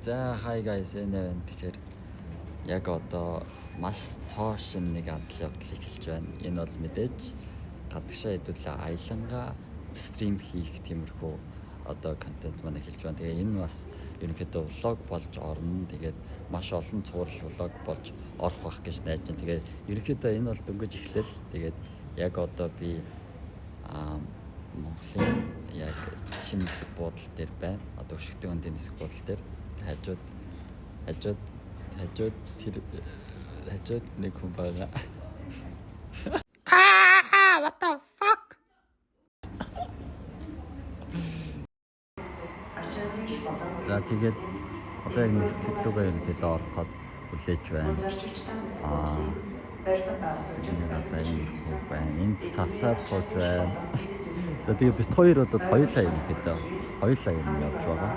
За hi guys энэ байна. Тэгэхээр яг одоо маш цоо шин нэг амтлын явдал эхэлж байна. Энэ бол мэдээж гадагшаа хэдүүлээ аялангаа стрим хийх тиймэрхүү одоо контент маань эхэлж байна. Тэгээ энэ бас ерөнхийдөө влог болж орно. Тэгээд маш олон цуврал влог болж орох байх гэж найж байна. Тэгээ ерөнхийдөө энэ бол дөнгөж эхлэл. Тэгээд яг одоо би Монголын яг шинэ хэсэг буудал дээр байна. Одоо өшигтэй өндийн хэсэг буудал дээр хажууд нэг хүн байгаа. What the fuck? За тэгээд одоо яг нэслэг рүүгээ ерөнхийдөө ороход хүлээж байна. Энд тавтаад сууж байна. За тэгээд бит хоёр бол хоёулаа ерөнхийдөө хоёулаа юм явж байгаа.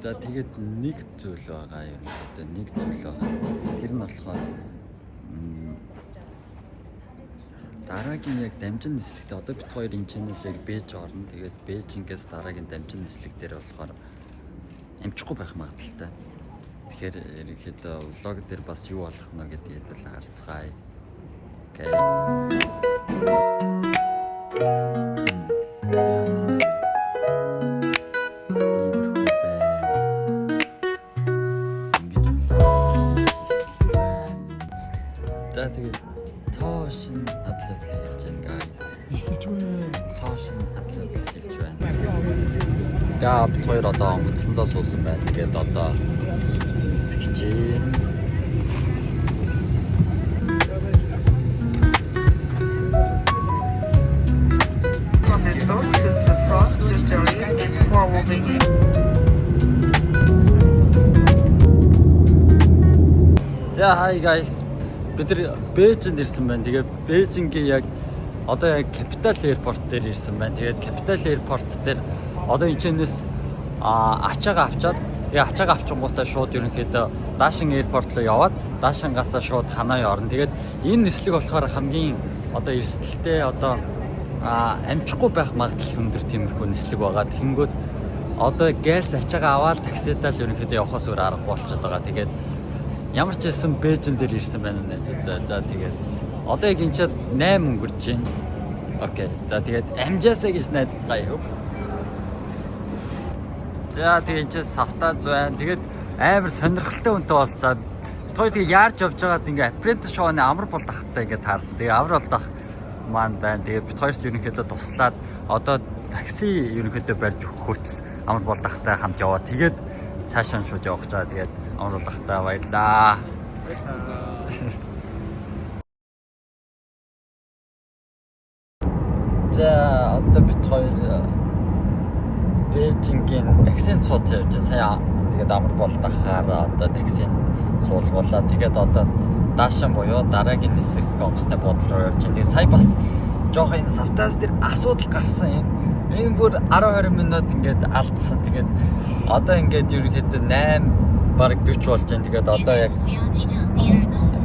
За тэгээд нэг зүйл байгаа ерөнхийдөө нэг зүйл байгаа. Тэр нь болохоор дараагийн яг дамжин нислэгтээ одоо бит хоёр энэ чанаас яг бэж орно. Тэгээд бэжингээс дараагийн дамжин нислэг дээр болохоор амжихгүй байх магадaltaй. Тэгэхээр ерөнхийдөө влог дээр бас юу болох нь гэдгийг хэдүүл харцгаая. Окей. За тэгээд цоо шин адлаг хэлж байна guys. Цоо шин адлаг хэлж байна. Гап хоёр одоо онгоцсондоо суусан байна. Тэгээд одоо хэсэгчээ. За hi guys. Бид нар Бээжинд ирсэн байна. Тэгээд Бээжингийн яг одоо яг Capital Airport дээр ирсэн байна. Тэгээд Capital Airport дээр одоо энэчнээс ачаага авчаад ачаага авчингуудаа шууд ерөнхийдөө Daashin Airport руу яваад Daashin-гасаа шууд Ханой орно. Тэгээд энэ нислэг болохоор хамгийн одоо эрсдэлтэй одоо амжихгүй байх магадлал өндөр тиймэрхүү нислэг байгаа. Тэгэнгүүт одоо газ ачаага аваад таксидаа л ерөнхийдөө явахаас өөр аргагүй болчиход байгаа. Тэгээд ямар ч хэлсэн Бээжин дээр ирсэн байна найзууд. За тэгээд одоо яг энэ чад 8 өнгөрч байна. Окей. За тэгээд амжаасаа гэж найзцгаая. За тэгээд энэ чад савтаж байна. Тэгээд амар сонирхолтой үнтэй болцоо. Той тэгээд яарч явж байгаад ингээ аппарент шоуны амар бол тахтай ингээ таарсан. Тэгээд амар бол тах маань байна. Тэгээд бид хоёрт ерөнхийдөө туслаад одоо такси ерөнхийдөө барьж өгөх хүртэл амар бол тахтай хамт яваа. Тэгээд цаашаа шууд явах гэж байгаа. Тэгээд амар бол тахтай баярлаа. За одоо бид хоёр Бээжингийн таксинд сууж явж байна. Сая тэгээд амар бол тахаар одоо таксинд суулгуулаа. Тэгээд одоо Daashin буюу дараагийн нисэх онгоцны буудлын руу явж байна. Тэгээд сая бас жоох энэ савтаас дээр асуудал гарсан юм. Энэ бүр 10-20 минут ингээд алдсан. Тэгээд одоо ингээд ерөнхийдөө 8 бараг 40 болж байна. Тэгээд одоо яг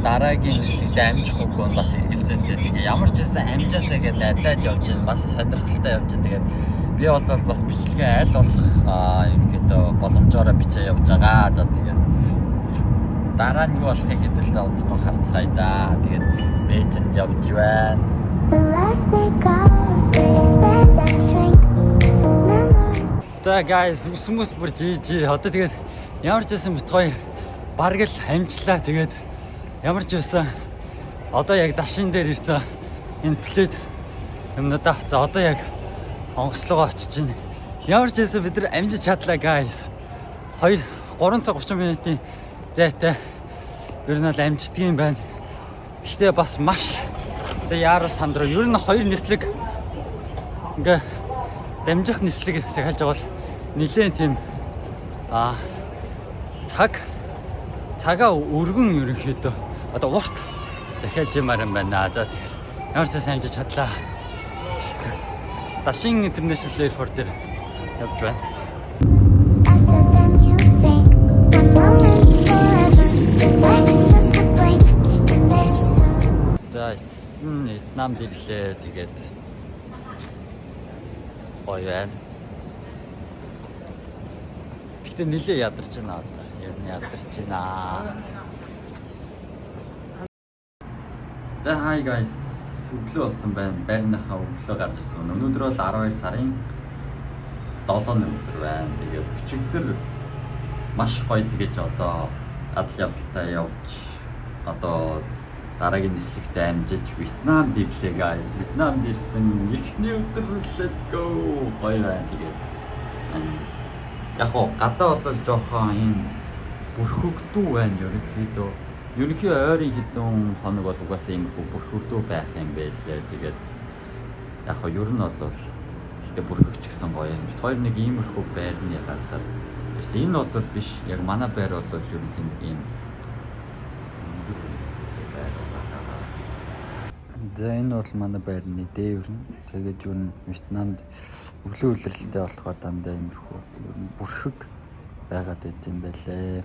дараагийн нислэгт амжихгүй бас эргэлзээтэй. Тэгээд ямар ч байсан амжаасаа гээд найдаад явж байна. Бас сонирхолтой явж байна. Тэгээд би бол бас бичлэгээ аль болох ерөнхийдөө боломжоор бичээ явж байгаа. За тэгээд дараа нь юу болохыг хэдүүлээ удахгүй харцгаая да. Тэгээд Бээжинд явж байна. За guys үсмэс бүр жий. Одоо тэгээд ямар ч байсан бит хоёр бараг л амжлаа. Тэгээд ямар ч байсан одоо яг Daashin дээр ирсэн энэ плэт юмнуудаа авцаа. Одоо яг онгоцлогоо очиж байна. Ямар ч байсан бид нар амжиж чадлаа guys. 3 цаг 30 минутын зайтай ер нь бол амждгийн байна. Гэхдээ бас маш одоо яаруу сандруу ер нь 2 нислэг ингээ дамжих нислэг сахалж байгаа бол нэлээд тийм цагаа өргөн ерөнхийдөө одоо урт захиалж юмар юм байна. За тэгэхээр ямар ч амжиж чадлаа. Daashin International Airport дээр явж байна. За Вьетнамд ирлээ. Тэгээд гоё байна. Гэтэ нилээ ядарч байна одоо. Ер нь ядарч байна. За hi guys. Өглөө болсон байна. Байрныхаа өглөө гарч ирсэн. Өнөөдөр бол 12 сарын 7 өдөр байна. Тэгээд өчигдөр маш гоё тэгэж одоо адал явдалтай явж одоо дараагийн нислэгтээ амжиж Вьетнам дэвлээ guys. Вьетнамд ирсэн эхний өдөр let's go. Гоё байна тэгээд. Яг гоо гадаа бол жоохон энэ бүрхэгдүү байна ерөнхийдөө. Ерөнхий ойрын хідэн хоног бол угаасаа иймэрхүү бүрхэгдүү байх юм байлээ. Тэгээд яг гоо ер нь бол гэхдээ бүрхэгчсэн гоё юм. Бид хоёр нэг иймэрхүү байрны газар. Энэ бол биш. Яг манай байр бол ерөнхийдөө ийм. За энэ бол манай байрны дээвэр нь. Тэгээд юу н Вьетнамд өглөө улирлалтай болохоор дандаа иймэрхүү ер нь бүрхэг байгаад байт юм байлээ.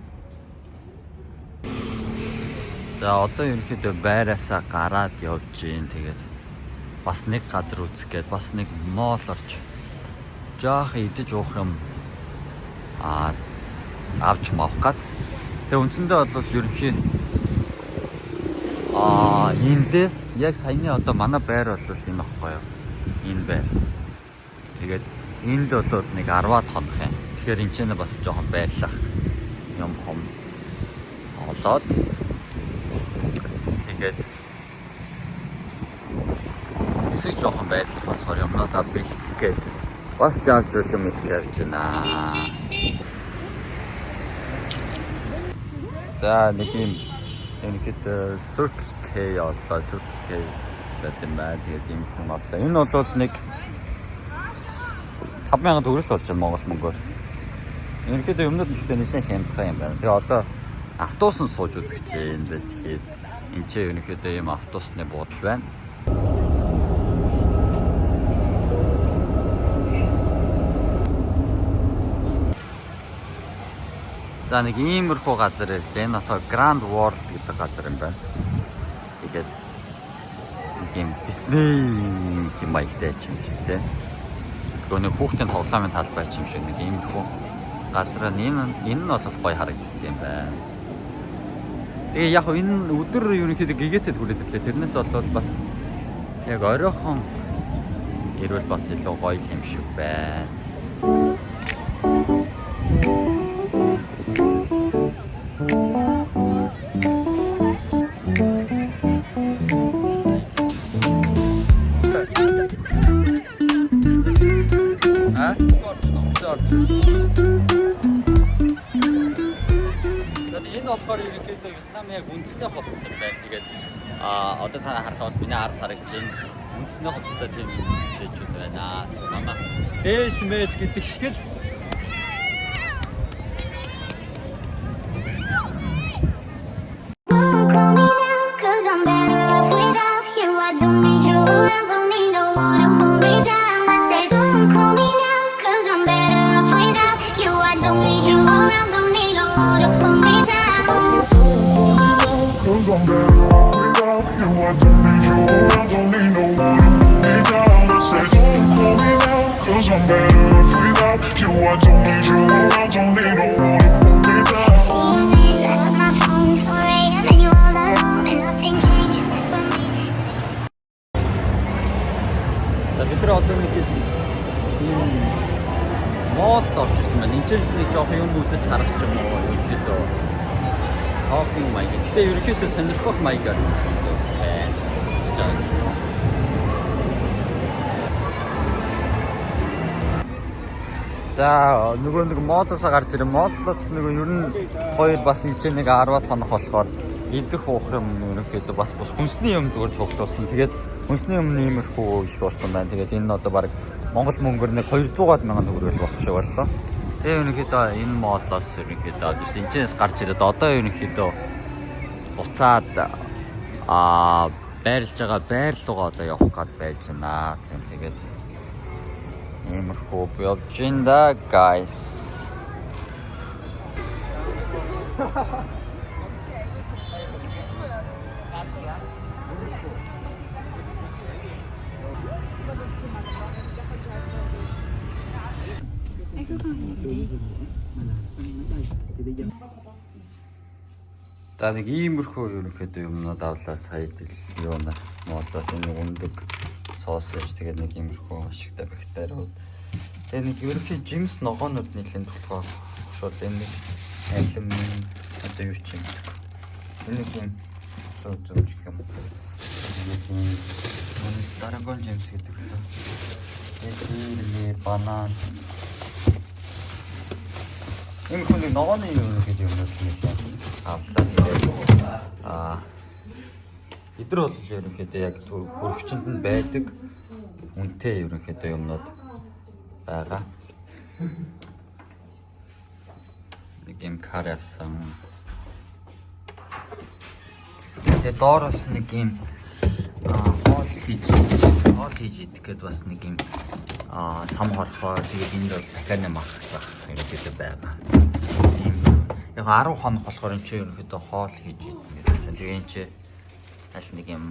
За одоо ерөнхийдөө байраасаа гараад явж гин. Тэгээд бас нэг газар үзэх гээд бас нэг моол орж жоох идэж уух юм авч маах гээд. Тэгээ үндсэндээ бол ерөнхий энд яг саяны одоо манай байр бол юм аахгүй юу? Энэ байр. Тэгээд энд бол нэг 10-аад хонох юм. Тэгэхээр энэ ч бас жоохон байрлах юм хом олоод тэгээд эсэг жоохон байрлах болохоор юмнуудаа бэлтгэх гээд бас жаалж юм идэх явж байна. За нэг юм ерөнхийдөө Circle K оллоо. Circle K гэдэг юм байна. Тэгээд юм юм оллоо. Энэ бол нэг 5,000 төгрөг болж байна Монгол мөнгөөр. Ерөнхийдөө юмнууд ихтэй нэлээд хямдхан юм байна. Тэгээ одоо автобус нь сууж үзэх чинь тэгээд энэ ч ерөнхийдөө ийм автобусны буудал байна. За нэг иймэрхүү газар ирлээ. Энэ болохоор Grand World гэдэг газар юм байна. Тэгээд ийм Disney юм маягтай юм шиг тийм. Зөвхөн нэг хүүхдийн тоглоомын талбай юм шиг нэг иймэрхүү газар энэ нь бол гоё харагддаг юм байна. Тэгээ яг энэ өдөр ерөнхийдөө гэгээтэй түрээд ирлээ. Тэрнээс бол бас яг оройхон ирвэл бас илүү гоё юм шиг байна. Энэ болохоор ерөнхийдөө Вьетнамын яг үндэсний хувцас юм байна. Тэгээд одоо та харахад миний ард харагч энэ үндэсний хувцастай тийм дэжүүд байна. Мама Элмэл гэдэг шиг л одоо нэг юм моолд орж ирсэн байна. Энд ч нэг жоох юм үзэж харах юм уу ерөнхийдөө шопинг маяг. Гэхдээ ерөнхийдөө сонирхох маягаар байна. За нөгөө нэг моолоос гарч ирэн. Моолоос нөгөө ер нь хоёр бас энэ ч нэг 10-аад хоног болохоор идэх уух юм ерөнхийдөө бас хүнсний юм зүгээр цуглуулсан. Тэгээд хүнсний өмнө иймэрхүү их болсон байна. Тэгээд энэ одоо баг Монгол мөнгөөр нэг 200,000 төгрөг болох шиг боллоо. Тэгээ ерөнхийдөө энэ моолоос ерөнхийдөө энэчнээс гарч ирээд одоо ерөнхийдөө буцаад байрлаж байгаа байр руугаа одоо явах гээд байж байна. Тэгээд иймэрхүү явж байна да guys. За нэг иймэрхүү ерөнхийдөө юмнууд авлаа сая юунаас модоос энэ өндөг соосж тэгээд нэг иймэрхүү ашигтай бактериуд. Тэгээд нэг ерөнхий жимс ногоонууд нэлээд болохоор шууд энэ нэг алюмин одоо юу ч юм. Энэ нэг юм зүүж юм. Тэгээд энэ дараагийн жимс гэдэг лөө. Энэ банан. Энэ хүн ногооны ерөнхийдөө юмнууд нэлээд авлаа. Эдгээр бол ерөнхийдөө яг хөрөгчөнд нь байдаг үнэтэй ерөнхийдөө юмнууд байгаа. Нэг юм кар авсан. Тэгээд доороос нэг юм хоол хийж идэх гээд бас нэг юм сам хорхоо тэгээд энд бол дахиад юм авах ерөнхийдөө байгаа. Яг 10 хоног болохоор энэ чинь ерөнхийдөө хоол хийж идэх. Тэгээд энэ чинь аль нэг юм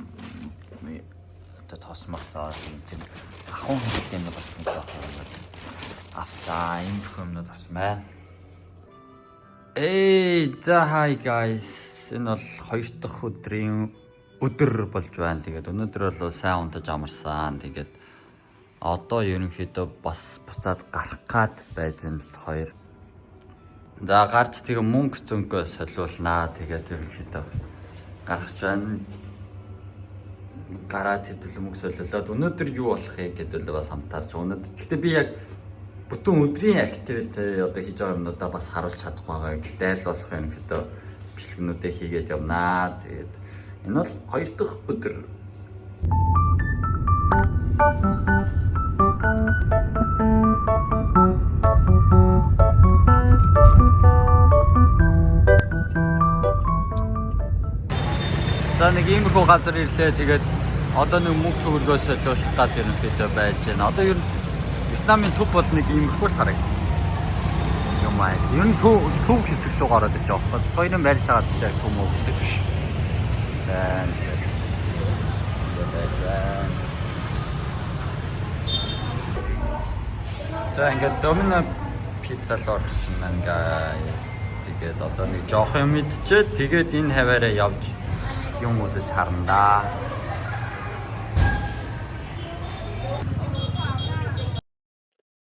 одоо тосмоосоо тийм ахуун хэлтэй нэг бас нэг авсаа энэ хүмүүд авсан байна. За hi guys. Энэ бол 2 дахь өдөр болж байна. Тэгээд өнөөдөр бол сайн унтаж амарсан. Тэгээд одоо ерөнхийдөө бас буцаад гарах гад байж энэ хоёр. За гарч тэгээ мөнгө зөнгөө солиулнаа. Тэгээд ерөнхийдөө гарах байна. Гараад хэдүүлэн мөнгө солиулаад өнөөдөр юу болохыг гэдэл бас хамтаарч өнөөдөр. Гэхдээ би яг бүтэн өдрийн активити одоо хийж байгаа юмудаа бас харуулж чадахгүй байгаа. Гэхдээ аль болох юм хэд бичлэгнүүдээ хийгээд явнаа. Тэгээд энэ бол 2 дахь өдөр. За нэг иймэрхүү газар ирлээ. Тэгээд одоо нэг мөнгө төгрөгөө солиулах гад ерөнхийдөө байж байна. Одоо ер нь Вьетнамын төв бол нэг иймэрхүү сараг юм ааш. Ер нь төв хэсэг рүү гараад ирж байгаа байхгүй. Хоёрын барьж байгаа зүйл төв мөв хэсэг биш. За ингээд домино пицца л орчихсон маань guys. Тэгээд одоо нэг жоох юм идчихэд тэгээд энэ хаваараа явж юм үзэж харна да.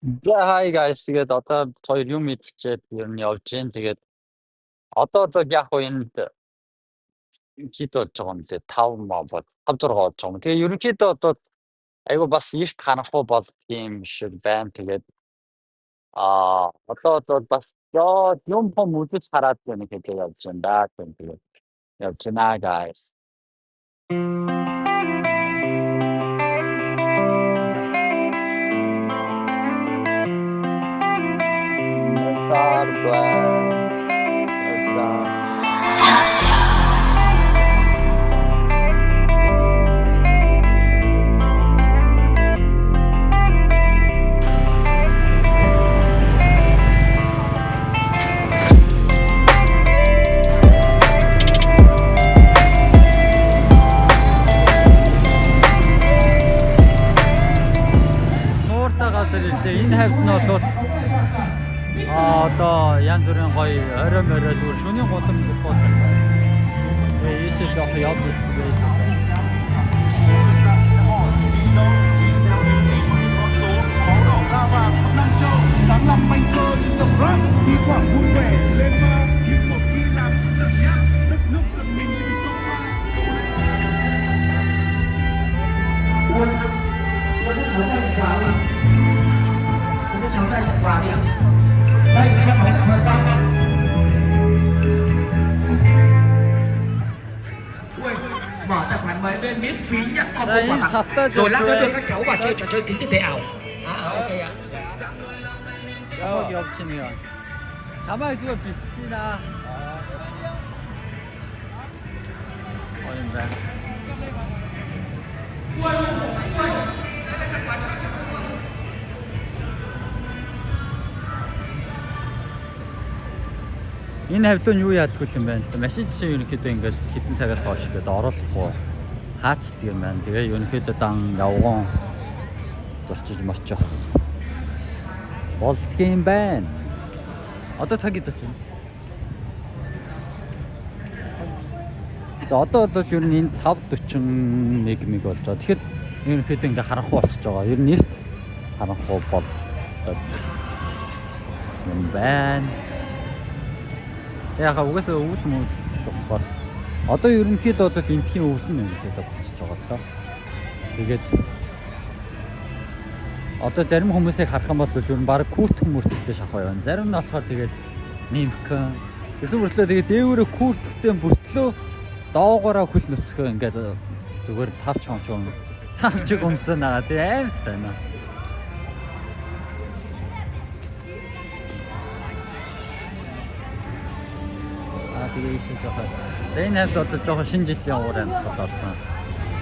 За hi guys. Тэгээд одоо хоёр юм идчихэд ер нь явж гин. Тэгээд одоо зөв яг энэ хит болж байгаа юм зэ 5 маа бод 5 6 болж байгаа юм. Тэгээ ерөнхийдөө одоо айгу бас эрт ханахгүй бол тийм шиг байна. Тэгээд одоо бас юм үзэж хараад байна гэдэг явж байна да. Тэгээд явж байна guys. Энэ хавьд нь бол одоо янз бүрийн гоё орой морой зүгээр шөнийн гудамж бод юм байна. Тэгээ ийшээ жоох явж үзсэн байж байна. Mở tài khoản mới lên miễn phí nhận combo quà tặng rồi lát nữa đưa các cháu vào chơi trò chơi kính thực tế ảo. Ok ạ. 여기 없지네요. 자막 지금 비슷이나. 어딘데? Энэ хавлын юу яадгүй юм байна л да. Машин чинь ерөнхийдөө ингээд хэдэн цагаас хойш ингээд оруулахгүй хаачдаг юм байна. Тэгээ ерөнхийдөө дан явгон зорчиж морчих болдгийм байна. Одоо цаг идэх юм. За одоо бол ер нь энэ 5:41 миг болж байгаа. Тэгэхээр ерөнхийдөө ингээ харанхуй болчихж байгаа. Ер нь нэрт харанхуй бол юм байна. Яга угаасаа өвөл мөн болохоор одоо ерөнхийдөө бол энтхийн өвөл нь ерөнхийдөө болчихж байгаа л доо. Тэгээд одоо зарим хүмүүсийг харах юм бол ер нь баг күүртэх мөртөхтэй шахах байна. Зарим нь болохоор тэгээд нимхэн гэсэн мөртлөө тэгээд дээврээ күүртэхтэй бүртлөө доогоороо хөл нөцгөө ингээд зүгээр тавч өмсөн аа тийм аимс байна. Тэгээ ишин жоохон. Энэ хавьд бол жоохон шинэ жилийн уур амьсгал орсон.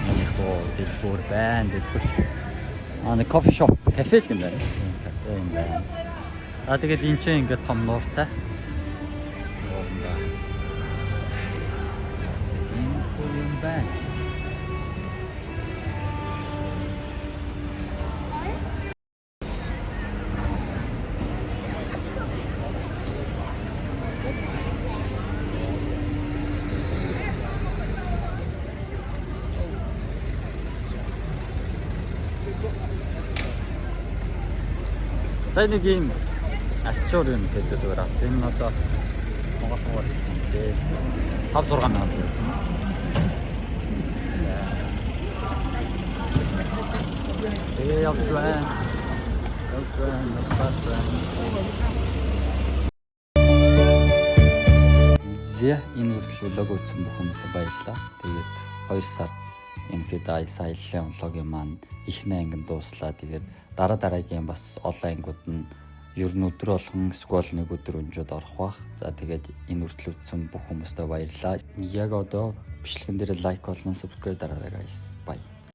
Нэмэхгүй дэлгүүр байна. Дэлгүүрч. Нэг кофе шоп, кафе юм байна. Кафе юм байна. Тэгээд энэ чинь ингээд том нууртай. юм байна. За нэг юм альчуур юм гэдэг зүгээр авсан. Энэ одоо Монгол хэлтэй 5-6 мянган байсан. явж байна. Зэ энэ хүртэл влог үзсэн бүх хүмүүстээ баярлалаа. Тэгээд 2 сар энэ хэд саяллаа влогийн маань ихний ангид дууслаа. Тэгээд дараагийн бас олон ангиуд нь ер нь өдөр болгон эсвэл нэг өдөр өнжөд орох бах. За тэгээд энэ хүртэл үзсэн бүх хүмүүстээ баярлалаа. Яг одоо бичлэгэн дээр лайк болон subscribe дараарай guys. Bye.